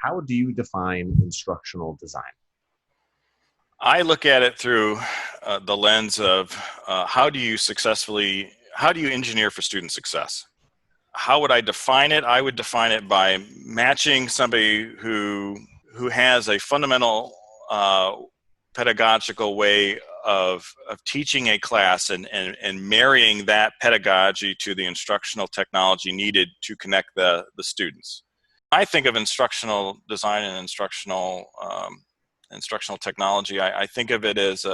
how do you define instructional design? I look at it through the lens of how do you engineer for student success? How would I define it? I would define it by matching somebody who has a fundamental pedagogical way of teaching a class and marrying that pedagogy to the instructional technology needed to connect the students. I think of instructional design and instructional technology. I think of it as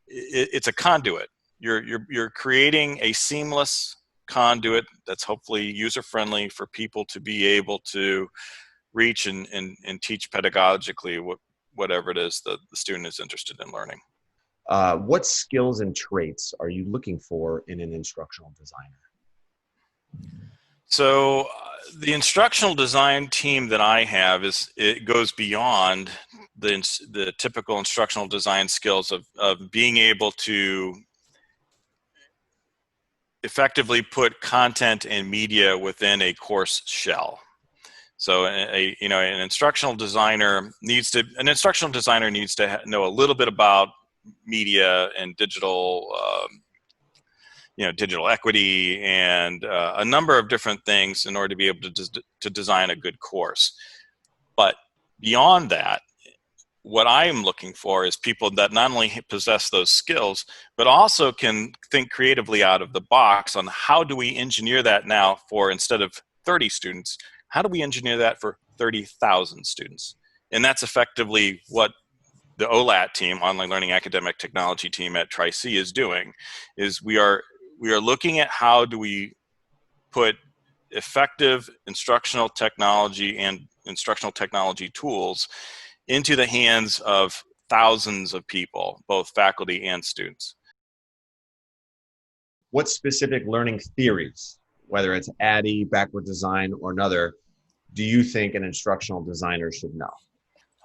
it's a conduit. You're creating a seamless conduit that's hopefully user-friendly for people to be able to reach and teach pedagogically whatever it is that the student is interested in learning. What skills and traits are you looking for in an instructional designer? So the instructional design team that I have it goes beyond the typical instructional design skills of being able to effectively put content and media within a course shell. So an instructional designer needs to know a little bit about media and digital digital equity and a number of different things in order to be able to design a good course. But beyond that, what I am looking for is people that not only possess those skills, but also can think creatively out of the box on how do we engineer that now for, instead of 30 students, how do we engineer that for 30,000 students? And that's effectively what the OLAT team, Online Learning Academic Technology team at Tri-C, is doing. Is we are looking at how do we put effective instructional technology and instructional technology tools into the hands of thousands of people, both faculty and students. What specific learning theories, whether it's ADDIE, backward design, or another, do you think an instructional designer should know?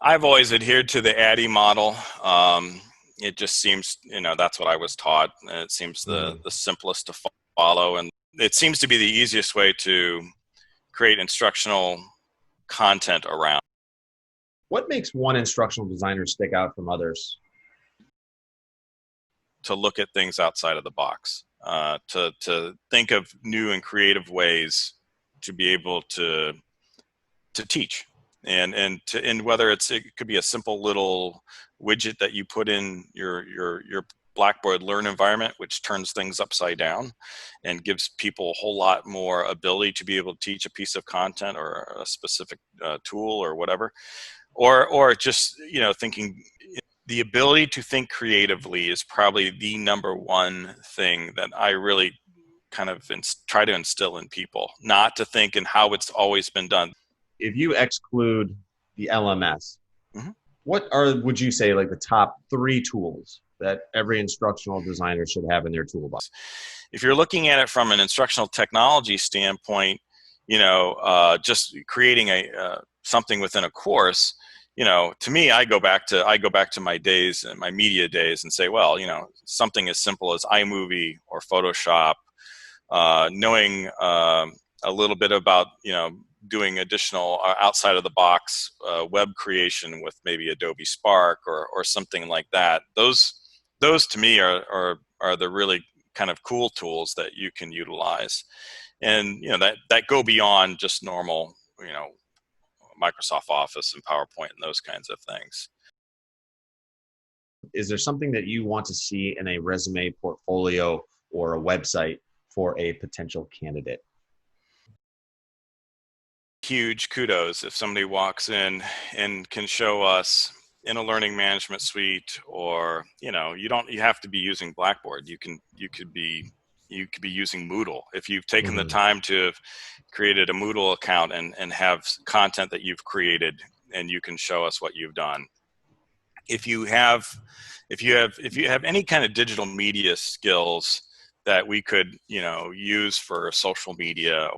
I've always adhered to the ADDIE model. It just seems, that's what I was taught. And it seems the simplest to follow. And it seems to be the easiest way to create instructional content around. What makes one instructional designer stick out from others? To look at things outside of the box, to think of new and creative ways to be able to teach. And whether it could be a simple little widget that you put in your Blackboard Learn environment, which turns things upside down and gives people a whole lot more ability to be able to teach a piece of content or a specific tool or whatever, or just thinking. The ability to think creatively is probably the number one thing that I really kind of try to instill in people, not to think in how it's always been done. If you exclude the LMS, what would you say, like the top 3 tools that every instructional designer should have in their toolbox? If you're looking at it from an instructional technology standpoint, just creating something within a course, to me, I go back to my days and my media days and say, well, something as simple as iMovie or Photoshop, knowing a little bit about, doing additional outside of the box web creation with maybe Adobe Spark or something like that. Those to me are the really kind of cool tools that you can utilize, and that go beyond just normal, Microsoft Office and PowerPoint and those kinds of things. Is there something that you want to see in a resume, portfolio, or a website for a potential candidate? Huge kudos if somebody walks in and can show us in a learning management suite, or you have to be using Blackboard. You could be using Moodle. If you've taken the time to have created a Moodle account and have content that you've created, and you can show us what you've done. If you have any kind of digital media skills that we could use for social media,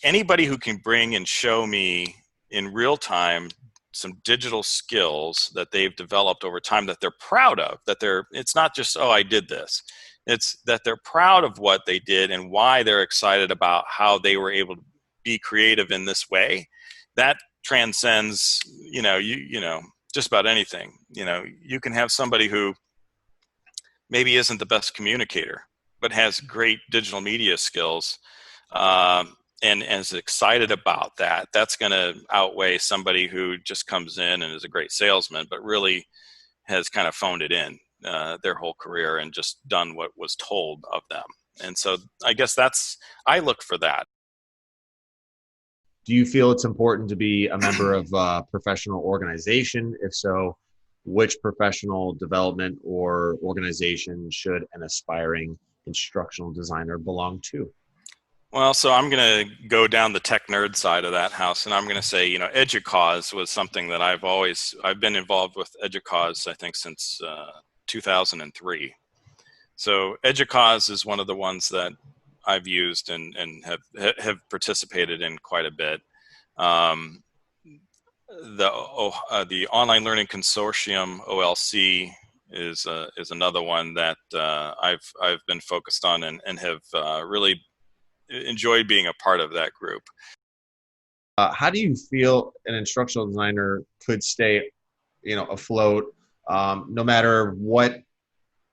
anybody who can bring and show me in real time some digital skills that they've developed over time that they're proud of, it's not just, oh, I did this. It's that they're proud of what they did and why they're excited about how they were able to be creative in this way. That transcends, just about anything. You can have somebody who maybe isn't the best communicator, but has great digital media skills, and is excited about that. That's going to outweigh somebody who just comes in and is a great salesman, but really has kind of phoned it in their whole career and just done what was told of them. And so I guess I look for that. Do you feel it's important to be a member of a professional organization? If so, which professional development or organization should an aspiring instructional designer belong to? Well, so I'm going to go down the tech nerd side of that house, and I'm going to say, EDUCAUSE was something that I've been involved with EDUCAUSE, I think, since 2003. So EDUCAUSE is one of the ones that I've used and have participated in quite a bit. The Online Learning Consortium, OLC, is another one that I've been focused on and have really enjoyed being a part of that group. How do you feel an instructional designer could stay, afloat, no matter what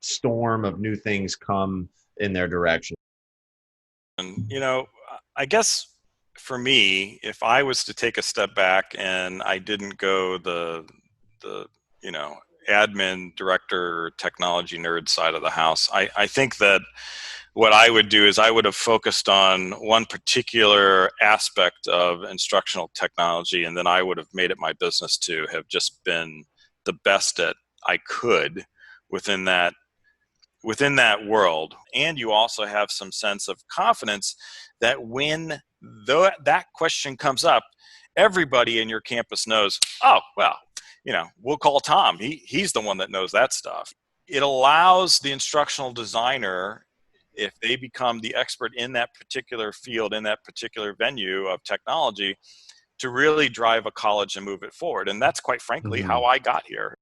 storm of new things come in their direction? And I guess for me, if I was to take a step back and I didn't go the admin director technology nerd side of the house, I think that what I would do is I would have focused on one particular aspect of instructional technology, and then I would have made it my business to have just been the best at I could within that world. And you also have some sense of confidence that when that question comes up, everybody in your campus knows, oh, well, we'll call Tom. He's the one that knows that stuff. It allows the instructional designer, if they become the expert in that particular field, in that particular venue of technology, to really drive a college and move it forward. And that's quite frankly how I got here.